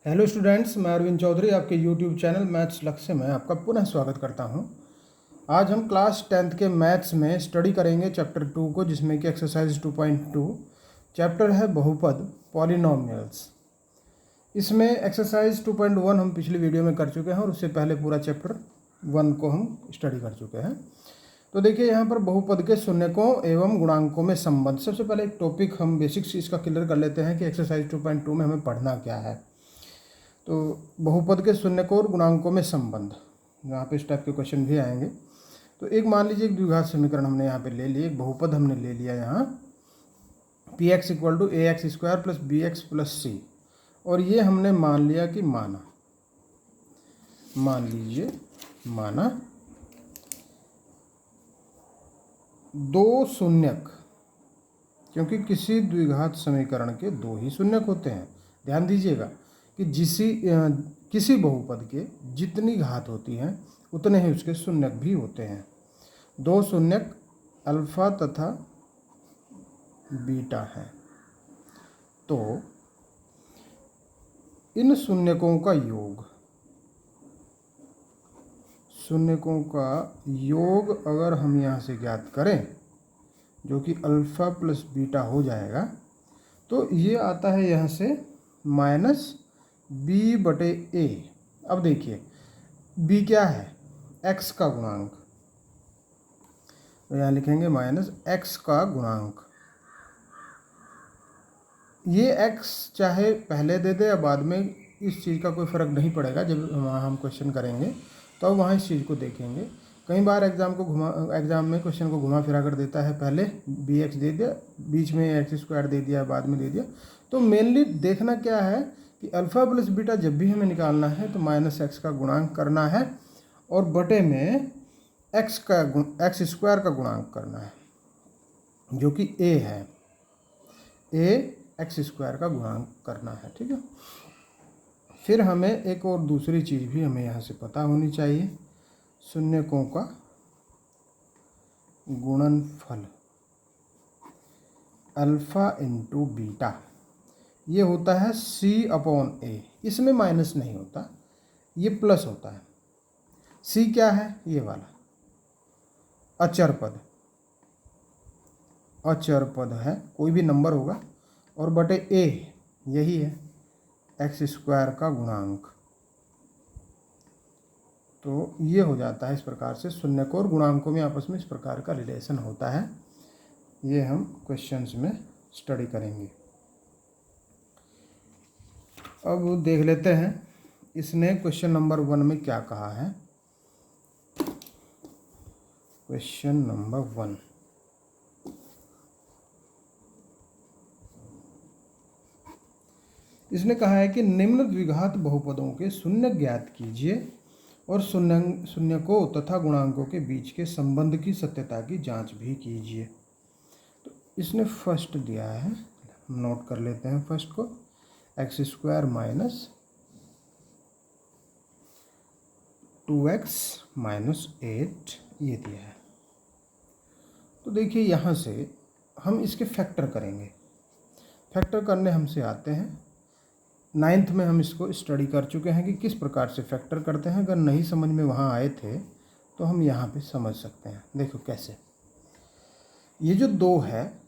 Hello students, मैं अरविंद चौधरी आपके YouTube channel maths लक्ष्य में आपका पुनः स्वागत करता हूं। आज हम क्लास 10th के मैथ्स में स्टडी करेंगे चैप्टर 2 को, जिसमें कि एक्सरसाइज 2.2 चैप्टर है बहुपद पॉलिनोमियल्स। इसमें एक्सरसाइज 2.1 हम पिछली वीडियो में कर चुके हैं और उससे पहले पूरा चैप्टर 1 को हम स्टडी कर चुके हैं। तो देखिए यहाँ पर बहुपद के शून्यकों एवं गुणांकों में संबंध। सबसे पहले एक टॉपिक हम बेसिक्स इसका क्लियर कर लेते हैं कि एक्सरसाइज 2.2 में हमें पढ़ना क्या है। तो बहुपद के शून्यकों और गुणांकों में संबंध, यहाँ पे इस टाइप के क्वेश्चन भी आएंगे। तो एक मान लीजिए एक द्विघात समीकरण हमने यहाँ पे ले लिया, एक बहुपद हमने ले लिया यहाँ p x equal to a x square plus b x plus c, और ये हमने मान लिया कि माना दो शून्यक, क्योंकि किसी द्विघात समीकरण के दो ही शून्यक होते हैं। ध्यान दीजिएगा कि किसी बहुपद के जितनी घात होती हैं उतने ही उसके शून्यक भी होते हैं। दो शून्यक अल्फा तथा बीटा हैं। तो इन शून्यकों का योग अगर हम यहाँ से ज्ञात करें, जो कि अल्फा प्लस बीटा हो जाएगा, तो ये आता है यहाँ से माइनस बी बटे ए। अब देखिए बी क्या है, एक्स का गुणांक, तो यहाँ लिखेंगे माइनस एक्स का गुणांक। ये एक्स चाहे पहले दे दे या बाद में, इस चीज़ का कोई फ़र्क नहीं पड़ेगा। जब वहाँ हम क्वेश्चन करेंगे तो अब वहाँ इस चीज़ को देखेंगे। कई बार एग्ज़ाम में क्वेश्चन को घुमा फिरा कर देता है, पहले बी एक्स दे दिया, बीच में एक्स स्क्वायर दे दिया, बाद में दे दिया। तो मेनली देखना क्या है कि अल्फ़ा प्लस बीटा जब भी हमें निकालना है तो माइनस एक्स का गुणांक करना है और बटे में एक्स स्क्वायर का गुणांक करना है, जो कि ए है। ए एक्स स्क्वायर का गुणांक करना है, ठीक है। फिर हमें एक और दूसरी चीज़ भी हमें यहाँ से पता होनी चाहिए, शून्यकों का गुणनफल अल्फ़ा इंटू बीटा, ये होता है सी अपॉन ए। इसमें माइनस नहीं होता, ये प्लस होता है। सी क्या है, ये वाला अचर पद है, कोई भी नंबर होगा, और बटे ए यही है एक्स स्क्वायर का गुणांक। तो ये हो जाता है इस प्रकार से, शून्यकों और गुणांकों में आपस में इस प्रकार का रिलेशन होता है। ये हम क्वेश्चंस में स्टडी करेंगे। अब देख लेते हैं इसने क्वेश्चन नंबर 1 में क्या कहा है। क्वेश्चन नंबर 1, इसने कहा है कि निम्न द्विघात बहुपदों के शून्य ज्ञात कीजिए और शून्यकों तथा गुणांकों के बीच के संबंध की सत्यता की जांच भी कीजिए। तो इसने फर्स्ट दिया है, नोट कर लेते हैं फर्स्ट को, x square minus 2x minus 8 ये दिया है। तो देखिए यहाँ से हम इसके फैक्टर करेंगे। फैक्टर करने हमसे आते हैं, 9th में हम इसको स्टडी कर चुके हैं कि किस प्रकार से फैक्टर करते हैं। अगर नहीं समझ में वहाँ आए थे तो हम यहाँ पे समझ सकते हैं। देखो कैसे, ये जो 2 है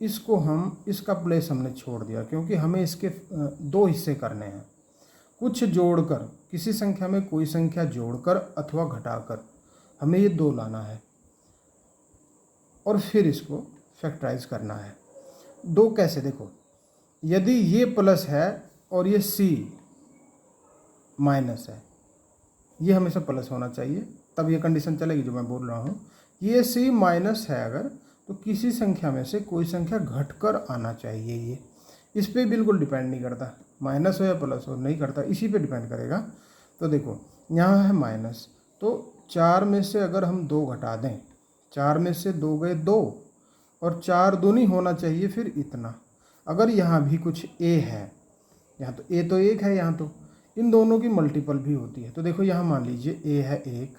इसको हम, इसका प्लेस हमने छोड़ दिया, क्योंकि हमें इसके 2 हिस्से करने हैं। कुछ जोड़कर, किसी संख्या में कोई संख्या जोड़कर अथवा घटाकर हमें ये 2 लाना है और फिर इसको फैक्टराइज करना है। 2 कैसे, देखो यदि ये प्लस है और ये सी माइनस है, ये हमेशा प्लस होना चाहिए, तब ये कंडीशन चलेगी जो मैं बोल रहा हूँ। ये सी माइनस है अगर, तो किसी संख्या में से कोई संख्या घटकर आना चाहिए। ये इस पर बिल्कुल डिपेंड नहीं करता, माइनस हो या प्लस हो, नहीं करता, इसी पे डिपेंड करेगा। तो देखो यहाँ है माइनस, तो 4 में से अगर हम 2 घटा दें, 4 में से 2 गए 2, और 4 दूनी होना चाहिए फिर इतना। अगर यहाँ भी कुछ ए है, यहाँ तो ए तो 1 है, यहाँ तो इन दोनों की मल्टीपल भी होती है। तो देखो यहाँ मान लीजिए ए है 1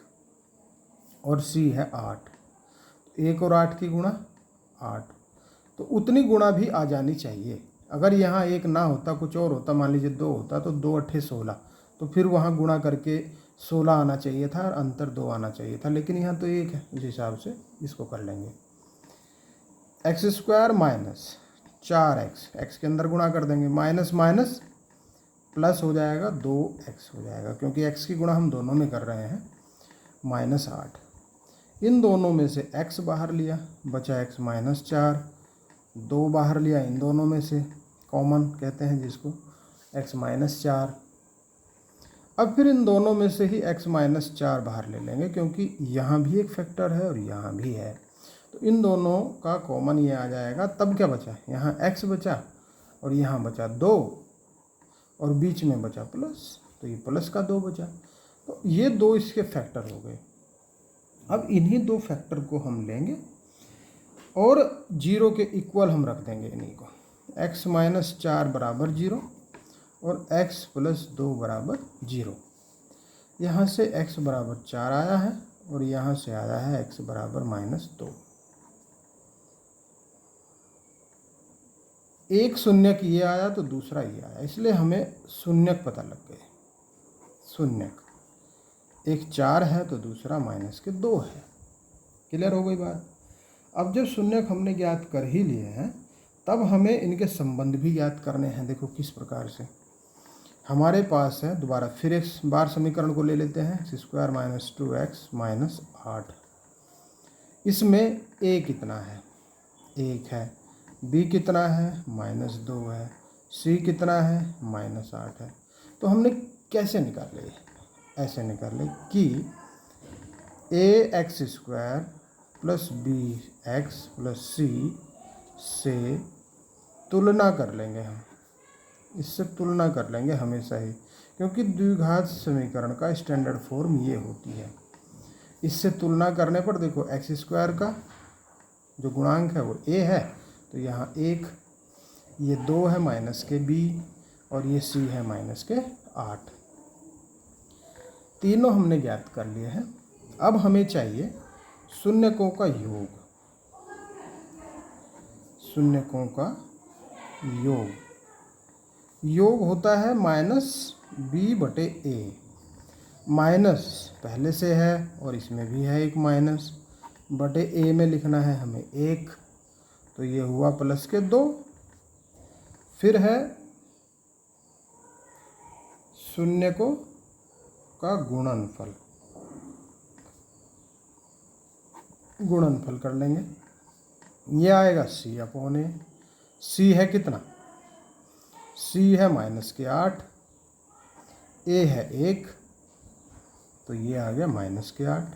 और सी है 8, 1 और 8 की गुणा 8, तो उतनी गुणा भी आ जानी चाहिए। अगर यहाँ 1 ना होता, कुछ और होता, मान लीजिए 2 होता, तो 2 अट्ठे 16, तो फिर वहाँ गुणा करके 16 आना चाहिए था और अंतर 2 आना चाहिए था, लेकिन यहाँ तो 1 है, इस हिसाब से इसको कर लेंगे। X square minus 4x, x के अंदर गुणा कर देंगे, माइनस माइनस प्लस हो जाएगा, 2x हो जाएगा, क्योंकि x की गुणा हम दोनों में कर रहे हैं, -8। इन दोनों में से x बाहर लिया, बचा x -4, 2 बाहर लिया इन दोनों में से, कॉमन कहते हैं जिसको, x -4। अब फिर इन दोनों में से ही x -4 बाहर ले लेंगे, क्योंकि यहाँ भी एक फैक्टर है और यहाँ भी है, तो इन दोनों का कॉमन ये आ जाएगा। तब क्या बचा, यहाँ x बचा और यहाँ बचा 2 और बीच में बचा प्लस, तो ये प्लस का 2 बचा, तो ये 2 इसके फैक्टर हो गए। अब इन्हीं 2 फैक्टर को हम लेंगे और 0 के इक्वल हम रख देंगे इन्हीं को, x -4 बराबर 0 और x + 2 बराबर 0। यहाँ से x बराबर 4 आया है और यहाँ से आया है x बराबर -2। एक शून्यक ये आया तो दूसरा ये आया, इसलिए हमें शून्यक पता लग गए। शून्यक, एक 4 है तो दूसरा -2 है। क्लियर हो गई बात। अब जब शून्यक हमने ज्ञात कर ही लिए हैं, तब हमें इनके संबंध भी ज्ञात करने हैं। देखो किस प्रकार से हमारे पास है, दोबारा फिर एक बार समीकरण को ले लेते हैं, x² - 2x - 8। इसमें a कितना है, 1 है, b कितना है, -2 है, c कितना है, -8 है। तो हमने कैसे निकाले, ऐसे निकाले कि ax² + bx + c से तुलना कर लेंगे हम, इससे तुलना कर लेंगे हमेशा ही, क्योंकि द्विघात समीकरण का स्टैंडर्ड फॉर्म ये होती है। इससे तुलना करने पर देखो x² का जो गुणांक है वो a है, तो यहाँ 1, ये 2 है -b और ये c है -8। तीनों हमने ज्ञात कर लिए हैं। अब हमें चाहिए शून्यकों का योग। शून्यकों का योग होता है -b/a। माइनस पहले से है और इसमें भी है एक माइनस, बटे a में लिखना है हमें 1, तो ये हुआ +2। फिर है शून्यकों का गुणनफल, गुणनफल कर लेंगे, ये आएगा c/a। c है कितना, c है -8, a है 1, तो ये आ गया -8।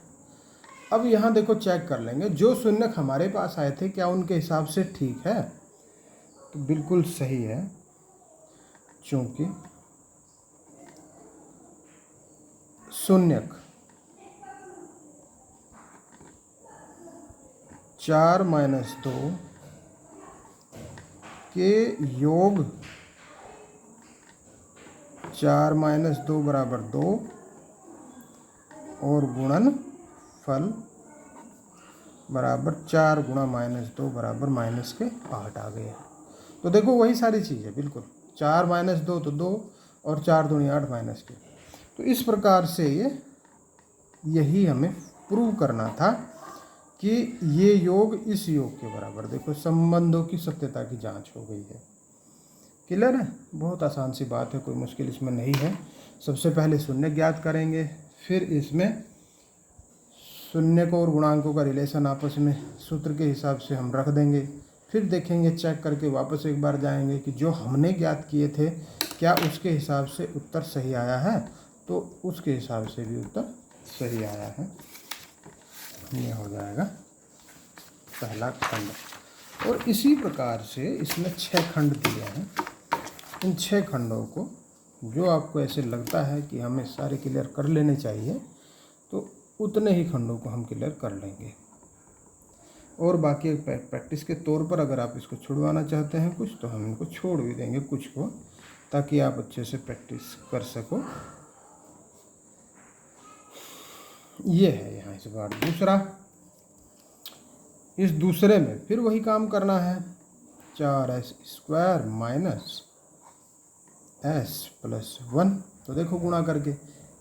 अब यहाँ देखो चेक कर लेंगे, जो शून्यक हमारे पास आए थे क्या उनके हिसाब से ठीक है, तो बिल्कुल सही है, क्योंकि शून्यक 4 - 2 के योग 4 - 2 = 2 और गुणनफल बराबर 4 × -2 बराबर -8 आ गए। तो देखो वही सारी चीज़ है, बिल्कुल 4 - 2 तो 2 और 4 दूनी 8 -2। तो इस प्रकार से यही हमें प्रूव करना था कि ये योग इस योग के बराबर। देखो संबंधों की सत्यता की जांच हो गई है। क्लियर है, बहुत आसान सी बात है, कोई मुश्किल इसमें नहीं है। सबसे पहले शून्य ज्ञात करेंगे, फिर इसमें शून्यकों और गुणांकों का रिलेशन आपस में सूत्र के हिसाब से हम रख देंगे, फिर देखेंगे चेक करके वापस एक बार जाएंगे कि जो हमने ज्ञात किए थे क्या उसके हिसाब से उत्तर सही आया है, तो उसके हिसाब से भी उत्तर सही आया है। ये हो जाएगा पहला खंड। और इसी प्रकार से इसमें 6 खंड दिए हैं। इन 6 खंडों को जो आपको ऐसे लगता है कि हमें सारे क्लियर कर लेने चाहिए, तो उतने ही खंडों को हम क्लियर कर लेंगे। और बाकी प्रैक्टिस के तौर पर अगर आप इसको छुड़वाना चाहते हैं कुछ, तो हम इनको छोड़ भी देंगे कुछ को, ताकि आप अच्छे से प्रैक्टिस कर सको। ये है यहाँ इस बार दूसरा। इस दूसरे में फिर वही काम करना है, 4s² माइनस s प्लस 1। तो देखो गुणा करके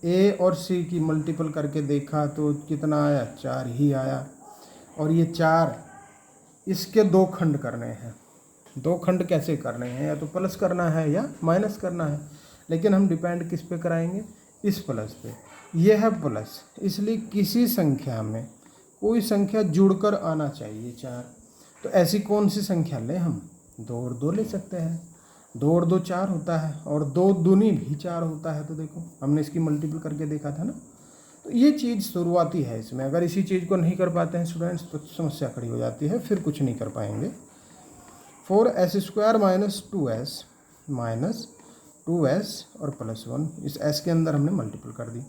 a और c की मल्टीपल करके देखा तो कितना आया, 4 ही आया। और ये 4 इसके 2 खंड करने हैं। 2 खंड कैसे करने हैं, या तो प्लस करना है या माइनस करना है, लेकिन हम डिपेंड किस पे कराएंगे, इस प्लस पे। ये है प्लस, इसलिए किसी संख्या में कोई संख्या जुड़कर आना चाहिए 4। तो ऐसी कौन सी संख्या लें हम, 2 और 2 ले सकते हैं। 2 और 2 4 होता है, और 2 दूनी भी 4 होता है। तो देखो हमने इसकी मल्टीपल करके देखा था ना। तो ये चीज़ शुरुआती है इसमें। अगर इसी चीज़ को नहीं कर पाते हैं स्टूडेंट्स तो समस्या खड़ी हो जाती है, फिर कुछ नहीं कर पाएंगे। 4s² minus 2s minus 2s और प्लस 1, इस s के अंदर हमने मल्टीपल कर दी।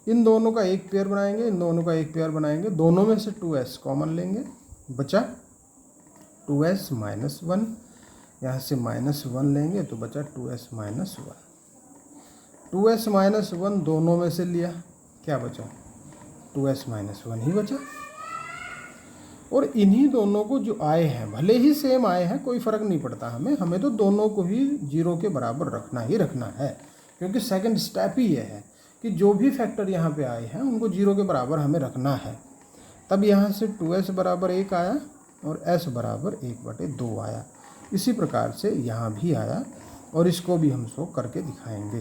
इन दोनों का एक पेयर बनाएंगे, इन दोनों का एक पेयर बनाएंगे, दोनों में से 2s कॉमन लेंगे, बचा 2s माइनस 1। यहाँ से -1 लेंगे तो बचा 2s माइनस 1। 2s माइनस 1 दोनों में से लिया, क्या बचा, 2s माइनस 1 ही बचा। और इन्हीं दोनों को जो आए हैं, भले ही सेम आए हैं, कोई फ़र्क नहीं पड़ता हमें तो दोनों को ही 0 के बराबर रखना ही रखना है। क्योंकि सेकंड स्टेप ही ये है कि जो भी फैक्टर यहाँ पे आए हैं उनको 0 के बराबर हमें रखना है। तब यहाँ से 2s बराबर 1 आया और s बराबर 1/2 आया। इसी प्रकार से यहाँ भी आया, और इसको भी हम शो करके दिखाएंगे।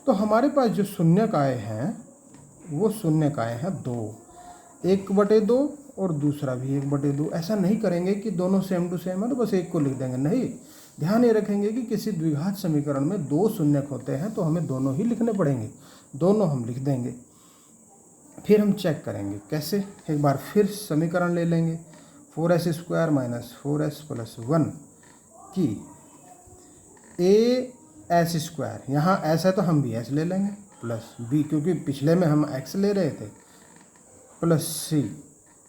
तो हमारे पास जो शून्यक आए हैं वो शून्यक आए हैं 2, 1/2 और दूसरा भी 1/2। ऐसा नहीं करेंगे कि दोनों सेम टू सेम है तो बस एक को लिख देंगे, नहीं। ध्यान ये रखेंगे कि किसी द्विघात समीकरण में 2 शून्यक होते हैं तो हमें दोनों ही लिखने पड़ेंगे, दोनों हम लिख देंगे। फिर हम चेक करेंगे कैसे, एक बार फिर समीकरण ले लेंगे 4s² माइनस 4s प्लस 1 की as², यहाँ s है तो हम भी s ले लेंगे, प्लस b, क्योंकि पिछले में हम x ले रहे थे, प्लस c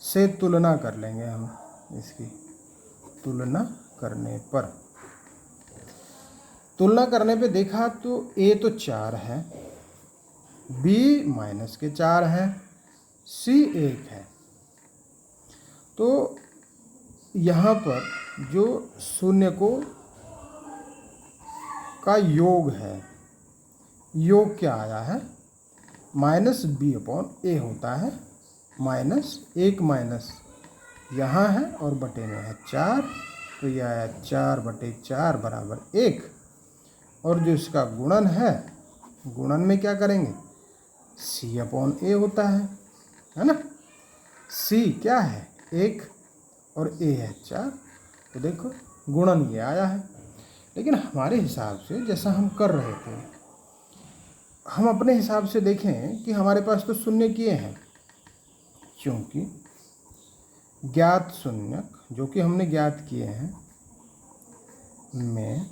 से तुलना कर लेंगे हम। इसकी तुलना करने पर, तुलना करने पे देखा तो a तो 4 है, b माइनस के 4 है, c 1 है। तो यहाँ पर जो शून्य को का योग है, योग क्या आया है, -b/a होता है, -1 माइनस यहाँ है और बटे में है 4, तो यह आया 4/4 बराबर 1। और जो इसका गुणन है, गुणन में क्या करेंगे, c/a होता है ना। c क्या है, 1 और a है 4। तो देखो गुणन ये आया है। लेकिन हमारे हिसाब से जैसा हम कर रहे थे, हम अपने हिसाब से देखें कि हमारे पास तो शून्य किए हैं, क्योंकि ज्ञात शून्यक जो कि हमने ज्ञात किए हैं में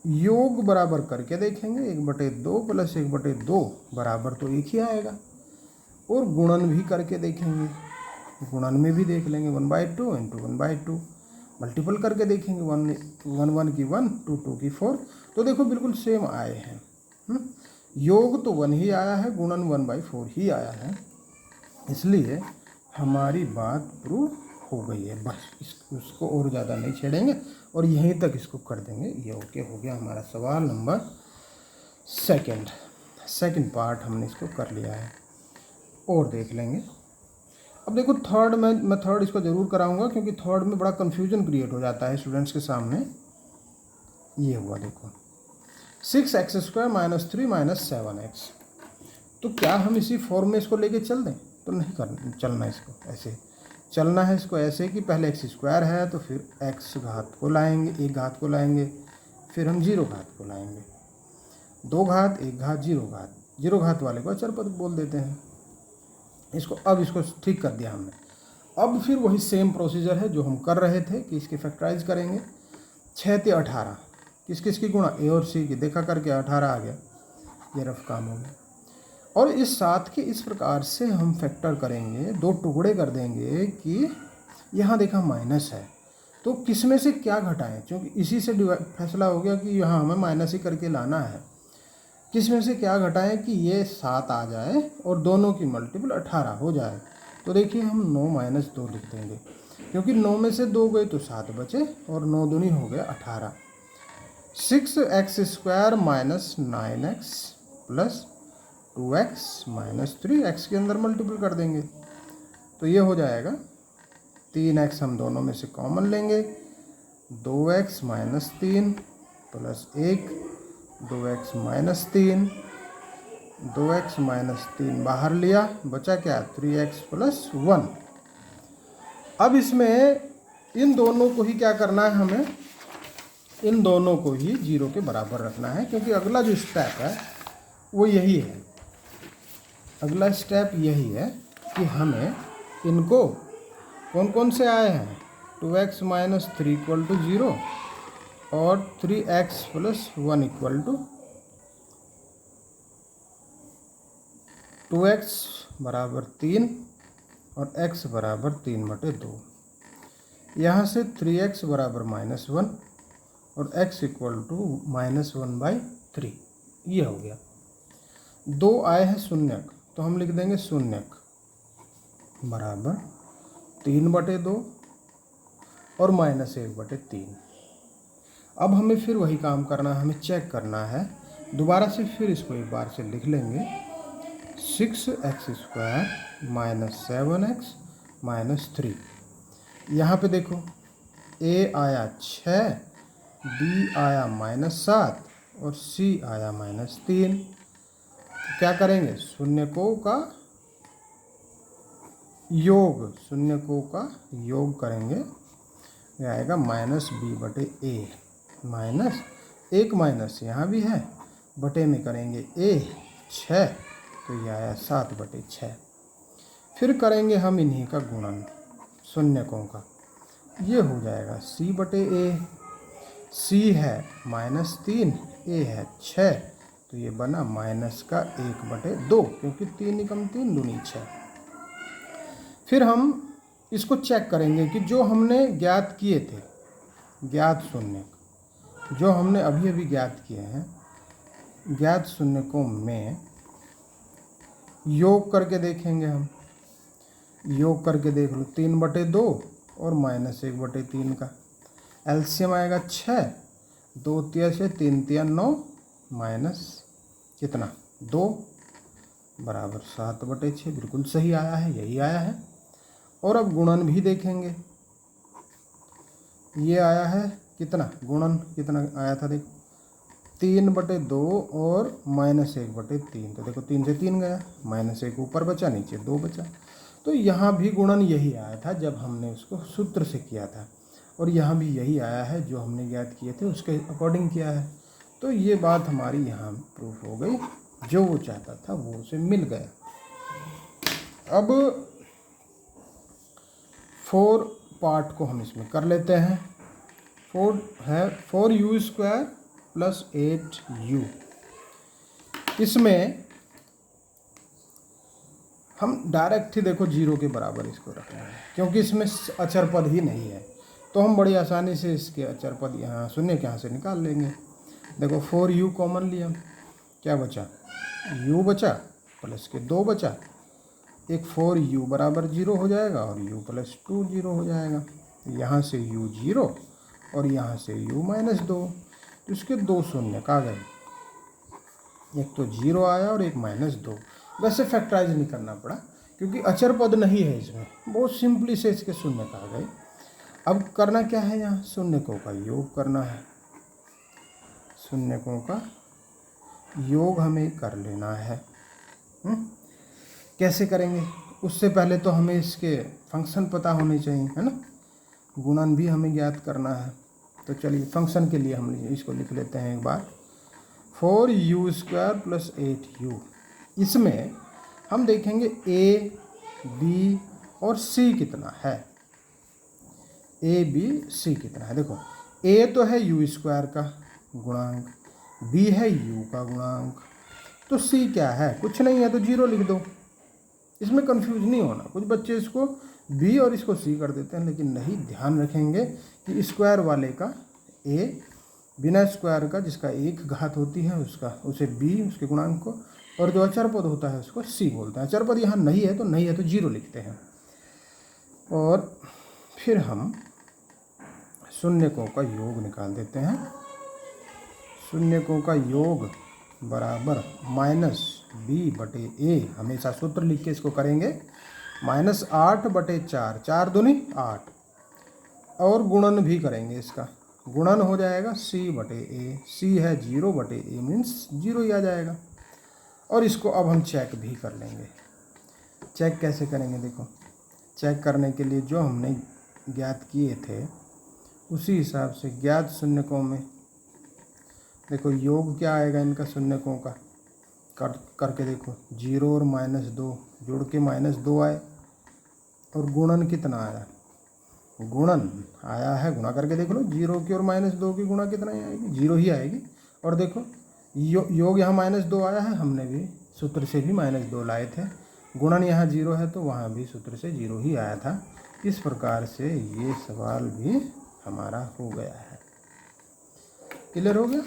योग बराबर करके देखेंगे, 1/2 प्लस 1/2 बराबर तो 1 ही आएगा। और गुणन भी करके देखेंगे, गुणन में भी देख लेंगे 1/2 इंटू 1/2, मल्टीपल करके देखेंगे 1 की 1, 2 की 4। तो देखो बिल्कुल सेम आए हैं। योग तो 1 ही आया है, गुणन 1/4 ही आया है, इसलिए हमारी बात प्रूव हो गई है। बस उसको और ज़्यादा नहीं छेड़ेंगे और यहीं तक इसको कर देंगे। ये ओके हो गया हमारा सवाल नंबर सेकंड पार्ट हमने इसको कर लिया है। और देख लेंगे। अब देखो थर्ड में, मैं थर्ड इसको ज़रूर कराऊंगा क्योंकि थर्ड में बड़ा कन्फ्यूजन क्रिएट हो जाता है स्टूडेंट्स के सामने। ये हुआ देखो 6x² माइनस 3 माइनस 7x। तो क्या हम इसी फॉर्म में इसको लेके चल दें? तो नहीं करना, चलना इसको ऐसे चलना है, इसको ऐसे कि पहले x² है तो फिर x घात को लाएंगे, 1 घात को लाएंगे, फिर हम 0 घात को लाएंगे, 2 घात 1 घात 0 घात, 0 घात वाले को अचर पद बोल देते हैं इसको। अब इसको ठीक कर दिया हमने। अब फिर वही सेम प्रोसीजर है जो हम कर रहे थे कि इसके फैक्टराइज करेंगे। 6 ते 18 किस किस की गुणा, ए और सी की, देखा करके 18 आ गया, ये रफ काम हो गया। और इस 7 के इस प्रकार से हम फैक्टर करेंगे, 2 टुकड़े कर देंगे कि यहाँ देखा माइनस है तो किस में से क्या घटाएं, क्योंकि इसी से फैसला हो गया कि यहाँ हमें माइनस ही करके लाना है। किस में से क्या घटाएं कि ये 7 आ जाए और दोनों की मल्टीपल 18 हो जाए। तो देखिए हम 9 - 2 लिख देंगे। क्योंकि 9 में से 2 गए तो 7 बचे और 9 दूनी हो गया 18। 6x² minus 9x plus 2x minus 3, x के अंदर मल्टीपल कर देंगे तो ये हो जाएगा 3x हम दोनों में से कॉमन लेंगे, 2x minus 3 plus 1, 2x minus 3, 2x minus 3 बाहर लिया, बचा क्या 3x प्लस 1। अब इसमें इन दोनों को ही क्या करना है, हमें इन दोनों को ही 0 के बराबर रखना है, क्योंकि अगला जो स्टेप है वो यही है। अगला स्टेप यही है कि हमें इनको कौन कौन से आए हैं, 2x माइनस 3 इक्वल टू 0 और 3x plus 1 equal to 2x बराबर 3 और x बराबर 3/2। यहाँ से 3x बराबर -1 और x इक्वल टू -1/3, ये हो गया। 2 आए हैं शून्यक तो हम लिख देंगे शून्यक बराबर 3/2 और -1/3। अब हमें फिर वही काम करना है, हमें चेक करना है दोबारा से, फिर इसको एक बार से लिख लेंगे 6x² माइनस 7x माइनस 3। यहाँ पे देखो a आया 6, b आया -7 और c आया -3। क्या करेंगे, शून्यकों का योग करेंगे, ये आएगा -b/a माइनस एक माइनस यहाँ भी है, बटे में करेंगे a 6 तो ये आया 7/6। फिर करेंगे हम इन्हीं का गुणन शून्यकों का, ये हो जाएगा c/a। c है -3, a है 6 तो ये बना -1/2, क्योंकि 3 एकम 3 दूनी 6। फिर हम इसको चेक करेंगे कि जो हमने ज्ञात किए थे, ज्ञात शून्यक जो हमने अभी अभी ज्ञात किए हैं, ज्ञात शून्यकों में योग करके देखेंगे। हम योग करके देख लो, 3/2 और -1/3 का एलसीएम आएगा 6, 2 तिया 6, 3 तिया 9 माइनस कितना 2 बराबर 7/6। बिल्कुल सही आया है, यही आया है। और अब गुणन भी देखेंगे, ये आया है कितना, गुणन कितना आया था, देखो 3/2 और -1/3, तो देखो 3 से 3 गया, -1 ऊपर बचा, नीचे 2 बचा। तो यहाँ भी गुणन यही आया था जब हमने उसको सूत्र से किया था, और यहाँ भी यही आया है जो हमने ज्ञात किए थे उसके अकॉर्डिंग किया है। तो ये बात हमारी यहाँ प्रूफ हो गई, जो वो चाहता था वो उसे मिल गया। अब 4 पार्ट को हम इसमें कर लेते हैं। 4 है 4u² प्लस 8u। इसमें हम डायरेक्ट ही देखो 0 के बराबर इसको रखना है, क्योंकि इसमें अचर पद ही नहीं है, तो हम बड़ी आसानी से इसके अचर पद यहाँ शून्य के यहाँ से निकाल लेंगे। देखो 4u कॉमन लिया, क्या बचा, u बचा प्लस के 2 बचा, एक 4u बराबर 0 हो जाएगा और u प्लस 2 0 हो जाएगा। यहाँ से u 0 और यहाँ से u -2, तो इसके 2 शून्य आ गए, एक तो 0 आया और एक -2। वैसे फैक्टराइज नहीं करना पड़ा क्योंकि अचर पद नहीं है इसमें, बहुत सिंपली से इसके शून्य आ गए। अब करना क्या है, यहाँ शून्यकों का योग करना है, शून्यकों का योग हमें कर लेना है। कैसे करेंगे, उससे पहले तो हमें इसके फंक्शन पता होने चाहिए, है ना। गुणन भी हमें ज्ञात करना है, तो चलिए फंक्शन के लिए हम इसको लिख लेते हैं एक बार, 4u² प्लस 8u। इसमें हम देखेंगे a, b और c कितना है, a, b, c कितना है। देखो a तो है u² का गुणांक, b है u का गुणांक, तो c क्या है, कुछ नहीं है तो 0 लिख दो। इसमें कंफ्यूज नहीं होना, कुछ बच्चे इसको b और इसको c कर देते हैं, लेकिन नहीं, ध्यान रखेंगे कि स्क्वायर वाले का a, बिना स्क्वायर का जिसका एक घात होती है उसका उसे b उसके गुणांक को, और जो अचर पद होता है उसको c बोलते हैं। अचर पद यहाँ नहीं है तो 0 लिखते हैं। और फिर हम शून्यकों का योग निकाल देते हैं। शून्यकों का योग बराबर -b/a, हमेशा सूत्र लिख के इसको करेंगे, -8/4, 4 दूनी 8, और गुणन भी करेंगे, इसका गुणन हो जाएगा c/a, c है 0/a मीन्स 0 ही आ जाएगा। और इसको अब हम चेक भी कर लेंगे। चेक कैसे करेंगे, देखो चेक करने के लिए जो हमने ज्ञात किए थे उसी हिसाब से ज्ञात शून्यकों में देखो योग क्या आएगा इनका शून्यकों का, करके देखो 0 और -2 जोड़ के -2 आए, और गुणन कितना आया, गुणन आया है, गुणा करके देख लो, 0 की और -2 की गुणा कितना ही आएगी, 0 ही आएगी। और देखो योग यहाँ -2 आया है, हमने भी सूत्र से भी -2 लाए थे, गुणन यहाँ 0 है तो वहाँ भी सूत्र से 0 ही आया था। इस प्रकार से ये सवाल भी हमारा हो गया है। क्लियर हो गया?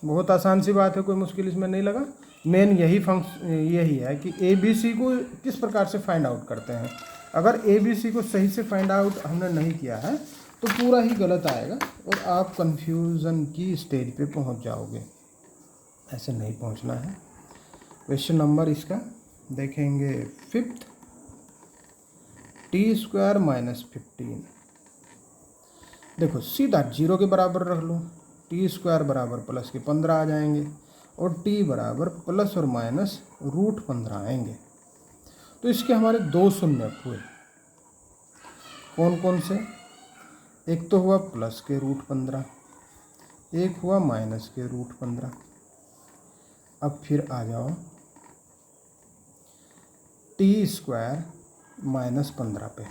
बहुत आसान सी बात है, कोई मुश्किल इसमें नहीं लगा। मेन यही है कि ABC को किस प्रकार से फाइंड आउट करते हैं। अगर ABC को सही से फाइंड आउट हमने नहीं किया है तो पूरा ही गलत आएगा और आप कंफ्यूजन की स्टेज पे पहुंच जाओगे, ऐसे नहीं पहुंचना है। क्वेश्चन नंबर इसका देखेंगे 5th, t² - 15। देखो सीधा 0 के बराबर रख लो, t² बराबर प्लस के 15 आ जाएंगे और t बराबर प्लस और माइनस √15 आएंगे। तो इसके हमारे 2 शून्य हुए, कौन कौन से, एक तो हुआ प्लस के √15, एक हुआ माइनस के √15। अब फिर आ जाओ t² - 15 पे,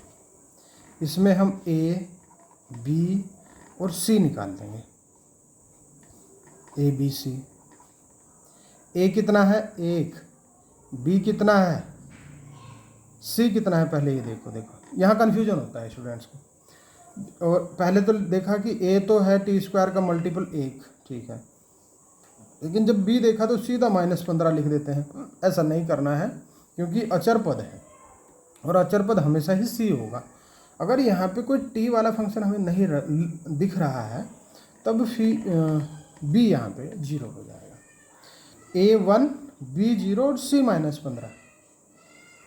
इसमें हम a, b और c निकाल देंगे, ABC। a कितना है 1, b कितना है, c कितना है, पहले ये देखो यहाँ कन्फ्यूजन होता है स्टूडेंट्स को। और पहले तो देखा कि a तो है t² का मल्टीपल 1, ठीक है, लेकिन जब b देखा तो सीधा -15 लिख देते हैं। ऐसा नहीं करना है क्योंकि अचर पद है और अचर पद हमेशा ही c होगा। अगर यहाँ पे कोई t वाला फंक्शन हमें नहीं दिख रहा है तब फिर b यहाँ पे 0 हो जाएगा। a1, b0 और c -15,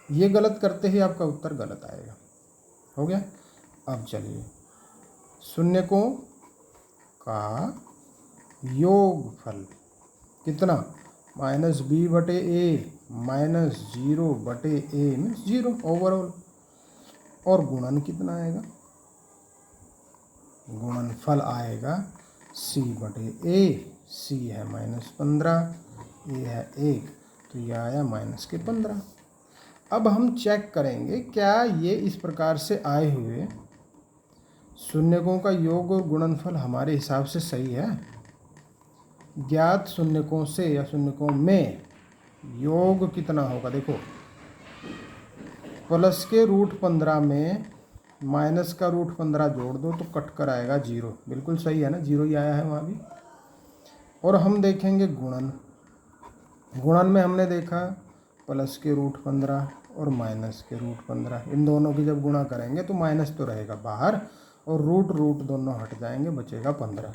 ये गलत करते ही आपका उत्तर गलत आएगा। हो गया? अब चलिए शून्यकों का योगफल कितना, -b/a -0/a मीन्स 0 ओवरऑल। और गुणन कितना आएगा, गुणनफल आएगा c/a, c है -15, a है 1, तो ये आया -15। अब हम चेक करेंगे क्या ये इस प्रकार से आए हुए शून्यकों का योग और गुणनफल हमारे हिसाब से सही है। ज्ञात शून्यकों से या शून्यकों में योग कितना होगा, देखो प्लस के √15 में माइनस का √15 जोड़ दो तो कट कर आएगा 0, बिल्कुल सही है ना, 0 ही आया है वहाँ भी। और हम देखेंगे गुणन, गुणन में हमने देखा प्लस के √15 और माइनस के √15, इन दोनों की जब गुणा करेंगे तो माइनस तो रहेगा बाहर और रूट दोनों हट जाएंगे, बचेगा 15।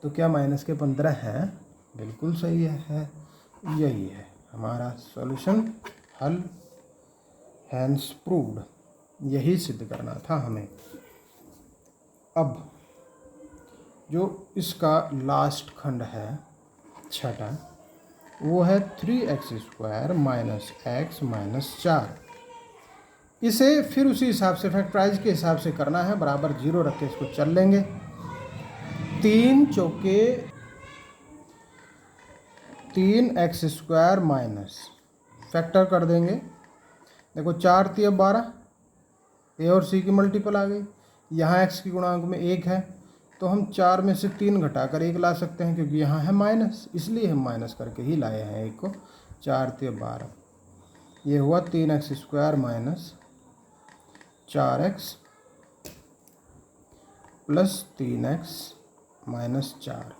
तो क्या माइनस के 15 है, बिल्कुल सही है, यही है हमारा सॉल्यूशन, हल, हैंस प्रूव्ड, यही सिद्ध करना था हमें। अब जो इसका लास्ट खंड है छठा, वो है 3x² - x - 4। इसे फिर उसी हिसाब से फैक्टराइज के हिसाब से करना है, बराबर 0 रख के इसको चल लेंगे। 3 चौके 3x² माइनस फैक्टर कर देंगे, देखो 4 × 12, a और c की मल्टीपल आ गई, यहाँ x की गुणांक में 1 है तो हम 4 में से 3 घटाकर 1 ला सकते हैं, क्योंकि यहाँ है माइनस, इसलिए हम माइनस करके ही लाए हैं 1 को। 4 × 12, ये हुआ 3x² minus 4x plus 3x minus 4।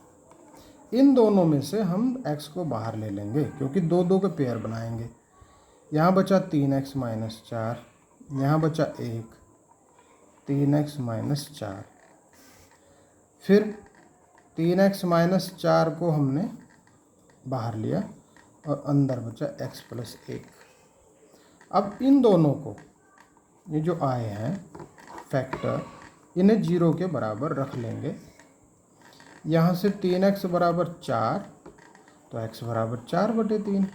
इन दोनों में से हम x को बाहर ले लेंगे क्योंकि 2 के पेयर बनाएंगे। यहाँ बचा 3x माइनस 4, यहाँ बचा 1, 3x माइनस 4। फिर 3x माइनस 4 को हमने बाहर लिया और अंदर बचा x प्लस 1। अब इन दोनों को, ये जो आए हैं फैक्टर, इन्हें 0 के बराबर रख लेंगे। यहाँ से 3x बराबर 4, तो x बराबर 4/3,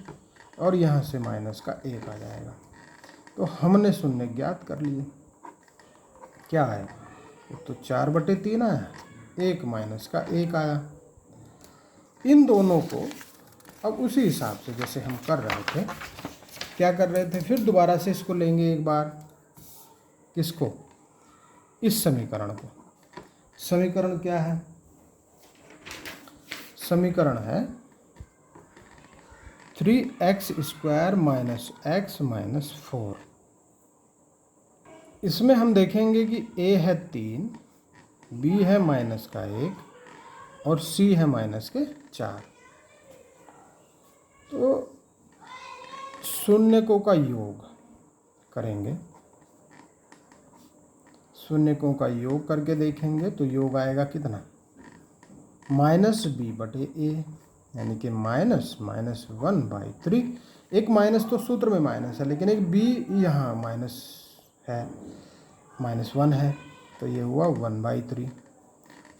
और यहाँ से माइनस का 1 आ जाएगा। तो हमने शून्य ज्ञात कर लिए। क्या है? तो 4/3 आया, 1 माइनस का 1 आया। इन दोनों को अब उसी हिसाब से जैसे हम कर रहे थे, क्या कर रहे थे, फिर दोबारा से इसको लेंगे एक बार। किसको? इस समीकरण को। समीकरण क्या है? समीकरण है 3x² माइनस x माइनस 4। इसमें हम देखेंगे कि a है 3, b है माइनस का 1 और c है माइनस के 4। तो शून्यकों का योग करेंगे। शून्यकों का योग करके देखेंगे तो योग आएगा कितना? -b/a, यानी कि -1/3। एक माइनस तो सूत्र में माइनस है, लेकिन एक b यहाँ माइनस है, -1 है, तो ये हुआ 1/3।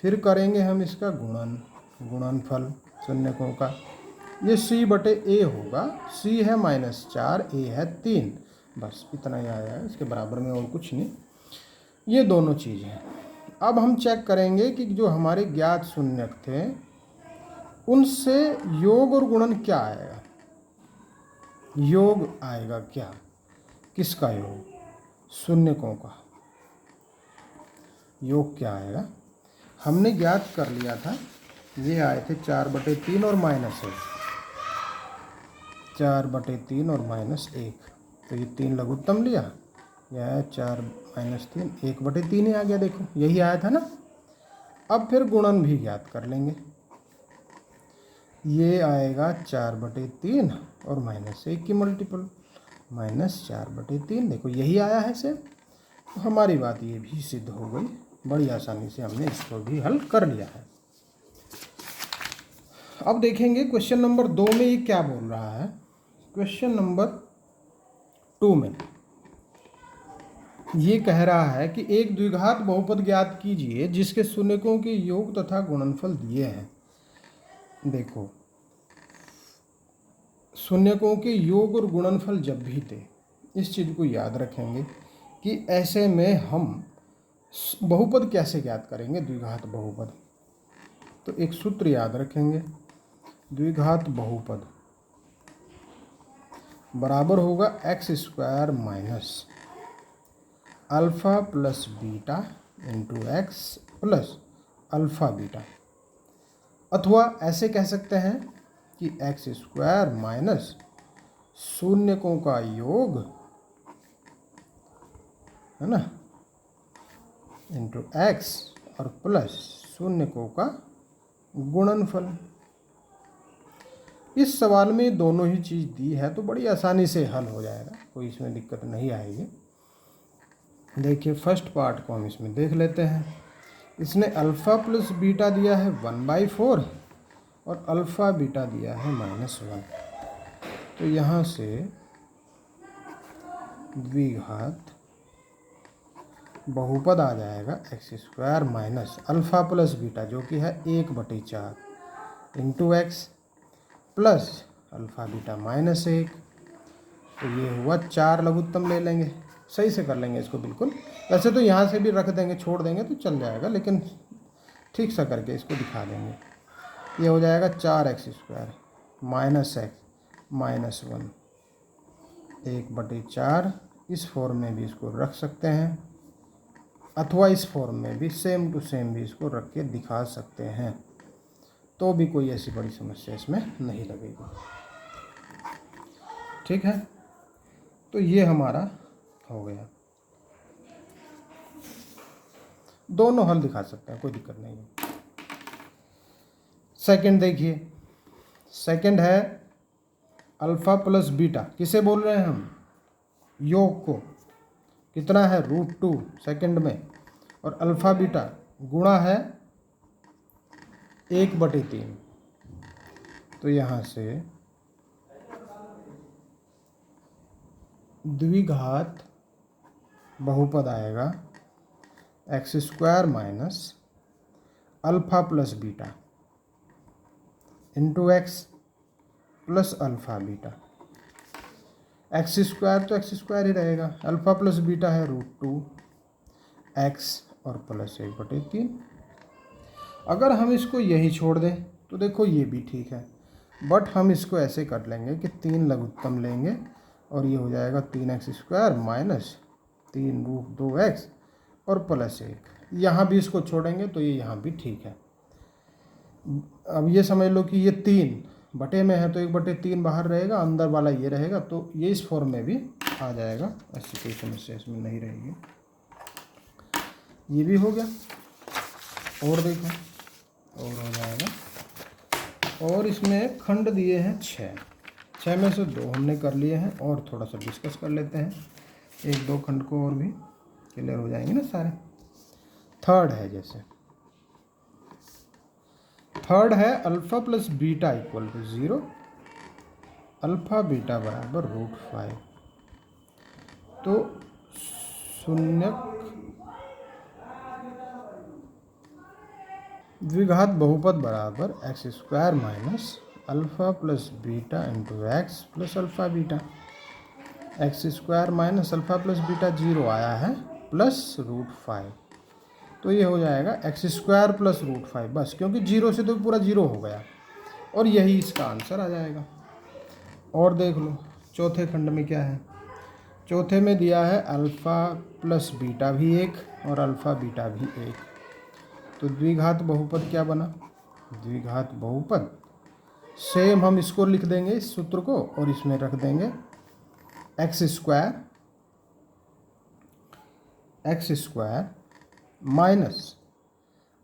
फिर करेंगे हम इसका गुणनफल शून्यकों का। ये c/a होगा। c है -4, a है 3, बस इतना ही आया है, इसके बराबर में और कुछ नहीं। ये दोनों चीज़ हैं। अब हम चेक करेंगे कि जो हमारे ज्ञात शून्यक थे उनसे योग और गुणन क्या आएगा। योग आएगा क्या? किसका योग? शून्यकों का योग क्या आएगा? हमने ज्ञात कर लिया था, ये आए थे 4/3 और -1। 4/3 और -1, तो ये 3 लघुत्तम लिया, यह है 4 - 3, 1/3 ही आ गया। देखो यही आया था ना। अब फिर गुणन भी ज्ञात कर लेंगे। ये आएगा 4/3 और -1 की मल्टीपल, -4/3। देखो यही आया है सेम। तो हमारी बात ये भी सिद्ध हो गई। बड़ी आसानी से हमने इसको भी हल कर लिया है। अब देखेंगे क्वेश्चन नंबर 2 में ये क्या बोल रहा है। क्वेश्चन नंबर 2 में ये कह रहा है कि एक द्विघात बहुपद ज्ञात कीजिए जिसके शून्यकों के योग तथा गुणनफल दिए हैं। देखो, शून्यकों के योग और गुणनफल जब भी थे, इस चीज़ को याद रखेंगे कि ऐसे में हम बहुपद कैसे ज्ञात करेंगे, द्विघात बहुपद। तो एक सूत्र याद रखेंगे, द्विघात बहुपद बराबर होगा x² minus alpha plus beta into x plus alpha beta. अथवा ऐसे कह सकते हैं कि x² माइनस शून्यकों का योग, है ना, इंटू x और प्लस शून्यकों का गुणनफल। इस सवाल में दोनों ही चीज़ दी है तो बड़ी आसानी से हल हो जाएगा, कोई इसमें दिक्कत नहीं आएगी। देखिए फर्स्ट पार्ट को हम इसमें देख लेते हैं। इसने अल्फ़ा प्लस बीटा दिया है 1/4 और अल्फ़ा बीटा दिया है -1। तो यहाँ से द्विघात बहुपद आ जाएगा x² minus alpha plus beta, जो कि है 1/4 into x plus alpha beta -1। तो ये हुआ 4 लघुत्तम ले लेंगे, सही से कर लेंगे इसको बिल्कुल। वैसे तो यहाँ से भी रख देंगे, छोड़ देंगे तो चल जाएगा, लेकिन ठीक सा करके इसको दिखा देंगे। ये हो जाएगा 4x² माइनस x -1 1/4। इस फॉर्म में भी इसको रख सकते हैं, अथवा इस फॉर्म में भी सेम टू सेम भी इसको रख के दिखा सकते हैं, तो भी कोई ऐसी बड़ी समस्या इसमें नहीं लगेगी। ठीक है, तो ये हमारा हो गया। दोनों हल दिखा सकते हैं, कोई दिक्कत नहीं है। सेकंड देखिए, सेकंड है अल्फ़ा प्लस बीटा। किसे बोल रहे हैं हम? योग को। कितना है? √2 सेकंड में और अल्फ़ा बीटा गुणा है 1/3। तो यहाँ से द्विघात बहुपद आएगा x² minus alpha plus beta into x plus alpha beta. x² तो x² ही रहेगा, अल्फ़ा प्लस बीटा है √2x और प्लस 1/3। अगर हम इसको यही छोड़ दें तो देखो ये भी ठीक है, बट हम इसको ऐसे कर लेंगे कि 3 लघुत्तम लेंगे और ये हो जाएगा 3x² माइनस 3√2x और प्लस 1। यहाँ भी इसको छोड़ेंगे तो ये यहाँ भी ठीक है। अब ये समझ लो कि ये 3 बटे में है तो 1/3 बाहर रहेगा, अंदर वाला ये रहेगा, तो ये इस फॉर्म में भी आ जाएगा। ऐसी कोई समस्या इसमें नहीं रहेगी। ये भी हो गया। और देखो और हो जाएगा। और इसमें खंड दिए हैं 6 में से 2 हमने कर लिए हैं और थोड़ा सा डिस्कस कर लेते हैं। 1-2 खंड को और भी क्लियर हो जाएंगे ना सारे। थर्ड है, जैसे थर्ड है alpha plus beta equal to 0, alpha beta बराबर √5। तो शून्यक द्विघात बहुपद बराबर x² minus alpha plus beta into x plus alpha beta. x² minus alpha plus beta 0 आया है प्लस √5, तो ये हो जाएगा x² प्लस √5 बस, क्योंकि 0 से तो पूरा 0 हो गया और यही इसका आंसर आ जाएगा। और देख लो चौथे खंड में क्या है। चौथे में दिया है अल्फ़ा प्लस बीटा भी 1 और अल्फ़ा बीटा भी 1। तो द्विघात बहुपद क्या बना? द्विघात बहुपद सेम हम इसको लिख देंगे इस सूत्र को और इसमें रख देंगे x² माइनस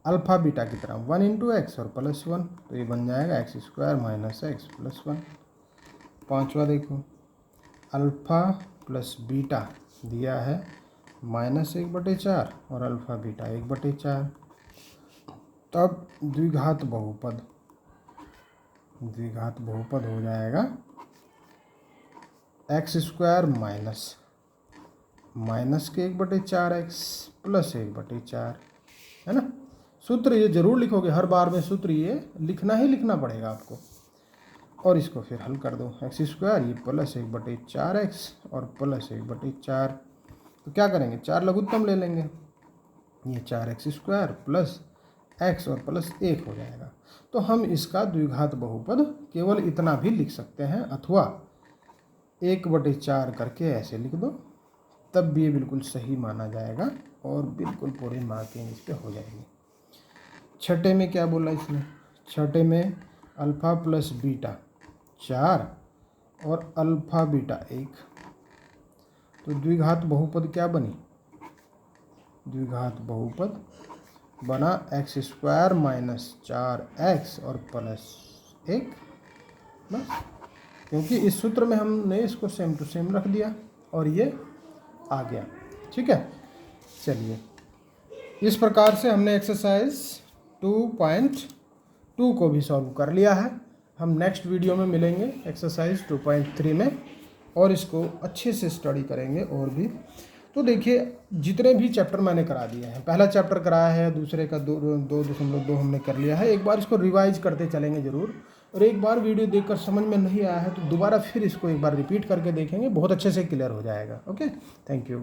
अल्फ़ा बीटा की तरह 1 इंटू एक्स और प्लस 1, तो ये बन जाएगा x² माइनस एक्स प्लस 1। पांचवा देखो अल्फ़ा प्लस बीटा दिया है -1/4 और अल्फ़ा बीटा 1/4। तब द्विघात बहुपद हो जाएगा x² माइनस के 1/4x प्लस 1/4, है ना। सूत्र ये जरूर लिखोगे, हर बार में सूत्र ये लिखना ही लिखना पड़ेगा आपको। और इसको फिर हल कर दो, x² ये प्लस 1/4x और प्लस 1/4। तो क्या करेंगे, 4 लघुत्तम ले लेंगे, ये 4x² प्लस x और प्लस 1 हो जाएगा। तो हम इसका द्विघात बहुपद केवल इतना भी लिख सकते हैं, अथवा 1/4 करके ऐसे लिख दो, तब भी ये बिल्कुल सही माना जाएगा और बिल्कुल पूरी मार्किंग इस पर हो जाएगी। छठे में क्या बोला इसने? छठे में अल्फ़ा प्लस बीटा 4 और अल्फ़ा बीटा 1। तो द्विघात बहुपद क्या बनी? द्विघात बहुपद बना x² माइनस 4x और प्लस 1 बस, क्योंकि इस सूत्र में हमने इसको सेम टू सेम रख दिया और ये आ गया। ठीक है, चलिए इस प्रकार से हमने एक्सरसाइज 2.2 को भी सॉल्व कर लिया है। हम नेक्स्ट वीडियो में मिलेंगे एक्सरसाइज 2.3 में और इसको अच्छे से स्टडी करेंगे और भी। तो देखिए जितने भी चैप्टर मैंने करा दिए हैं, पहला चैप्टर कराया है, दूसरे का 2.2 हमने कर लिया है। एक बार इसको रिवाइज करते चलेंगे ज़रूर, और एक बार वीडियो देखकर समझ में नहीं आया है तो दोबारा फिर इसको एक बार रिपीट करके देखेंगे, बहुत अच्छे से क्लियर हो जाएगा। Okay, thank you.